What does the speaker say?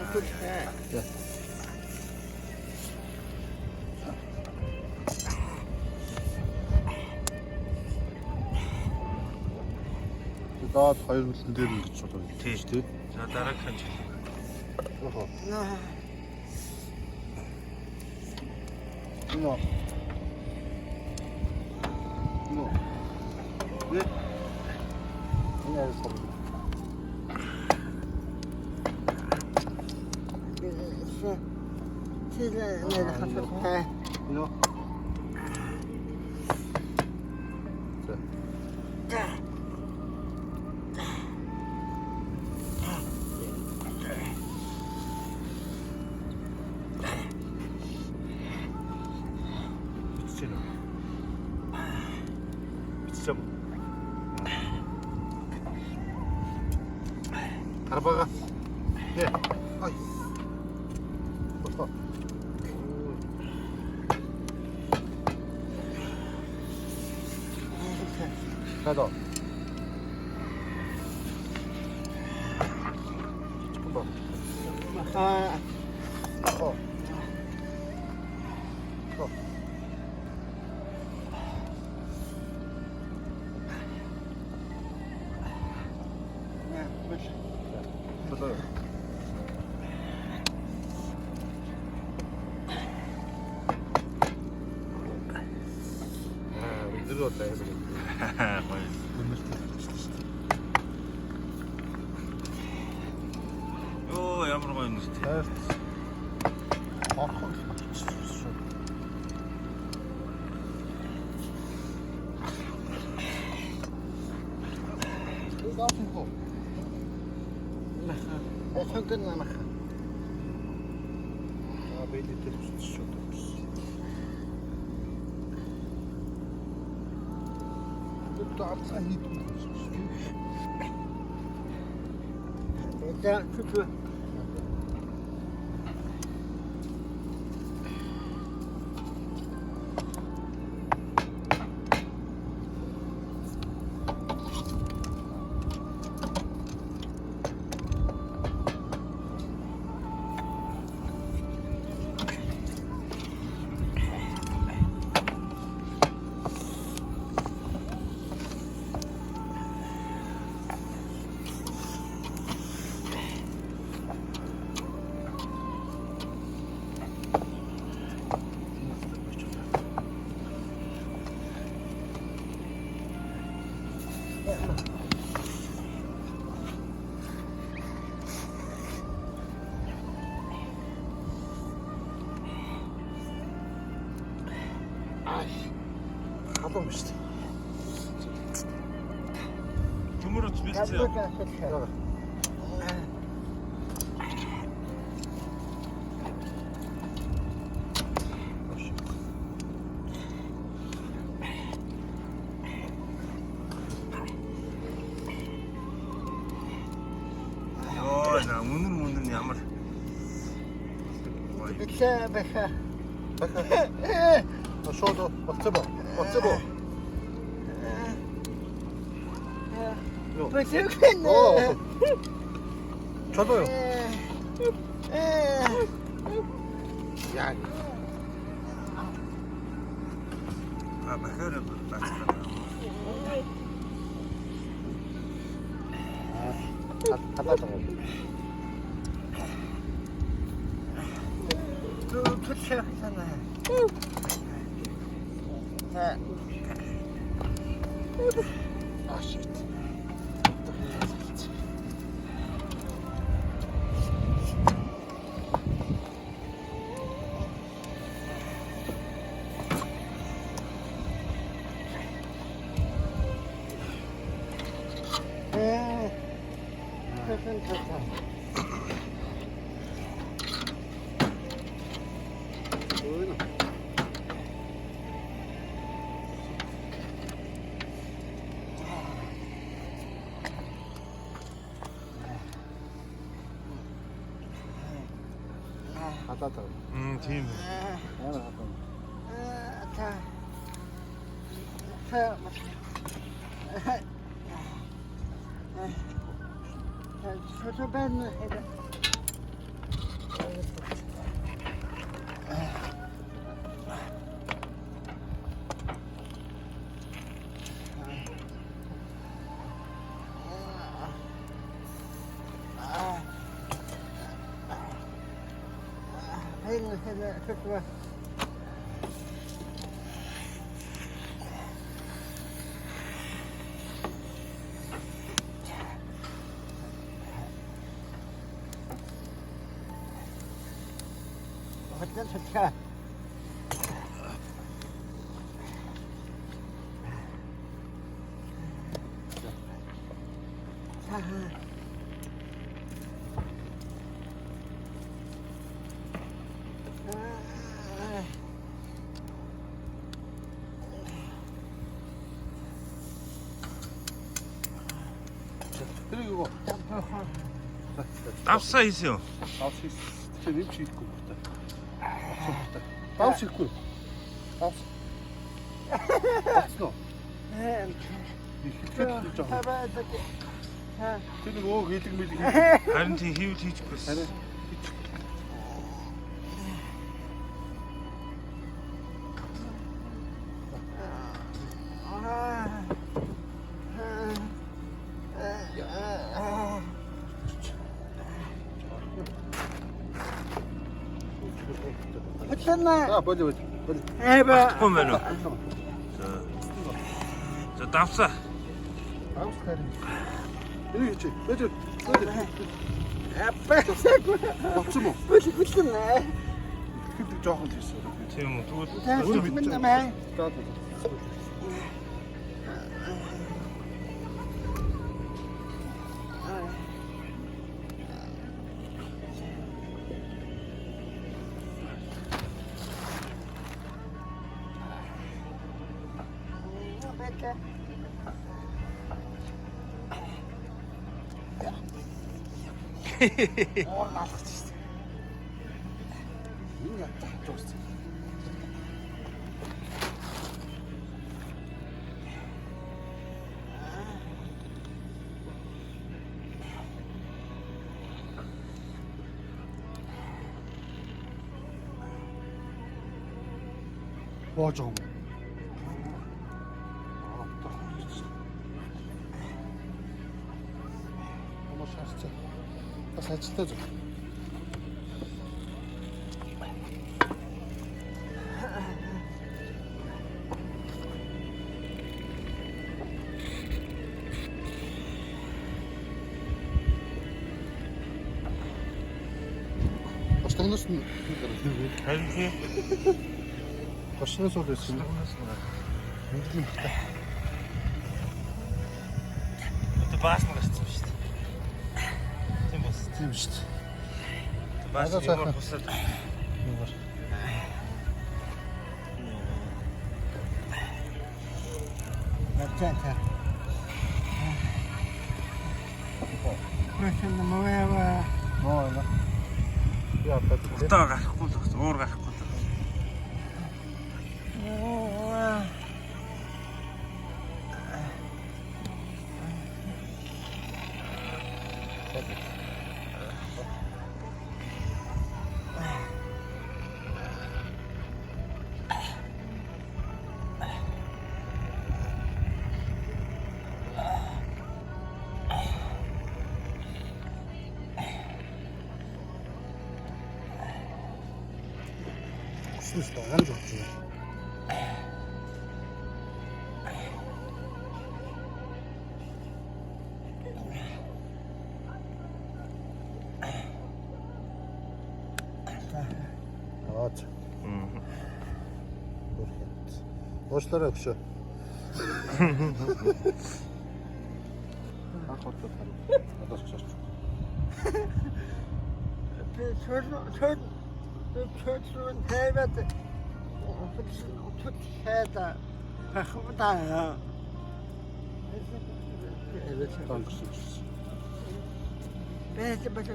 Ja. За хоёр үлэн дээр нь гэж бодож байна тий. За дараагийнхан ч. Нөө. Нөө. Энэ яасан бэ? Нөө. Арбага. 네. 아이. 가자. 조금 더. 맞아요. 우리 늙었다 해서. Yoo, ямар гоё юм шүү дээ. Сонтон намах. Бэлэтэр шүү дээ. Тут арцаа хийдгүй. За чүчүү. 가방 비슷해. Төмөр утас бэлцээ. Йоо, на үнэн ямар. баха. Шоудо, оцебо. Поцелуй. 저도요. 야. А бахэр бацлаа. 닫아줘. 도착하잖아. 아, 씨. 괜찮다. 닫아줘. Тийм. 하나 갖고. 저저 밴 Hayırlı şeyler, kötü var. Hadi sıçra. 그리고 땀싸 있어요. 다시 스테림 씻고 다시 씻고 다시 다시 그리고 미팅 Харин хийвэл хийчихгүй байсан. Хотсана. 빨리 Эба. Багтахгүй байна уу? За давсаа. 여기 있지 빼줘 Аппасаку. 없지 뭐 Бүлгүлнэ. 근데 жоохон 됐어 Тийм үү. Тэгвэл Тэс минь. 맞아 어머 진짜 잘 찢어져 Останалсан. харин тийм. Гошны сул байсан. Хэндлэн бахта. Одоо баас нь гарсан шүү дээ. Тийм бас. Тийм шүү дээ. Баас Азаа нь цаахан. бусаад. Начата. Машина моя. Ноо. Яа таа. Утаа гарахгүй л гэсэн. Уур гарахгүй л. Süß da 안 좋지. Aç. Boşlara akışa. Bak orada tabii. Adaş kuşaş. Çocuğun heybeti. Tut şeyde. Bakımda. Evet, tam kuşaş. Belki başka.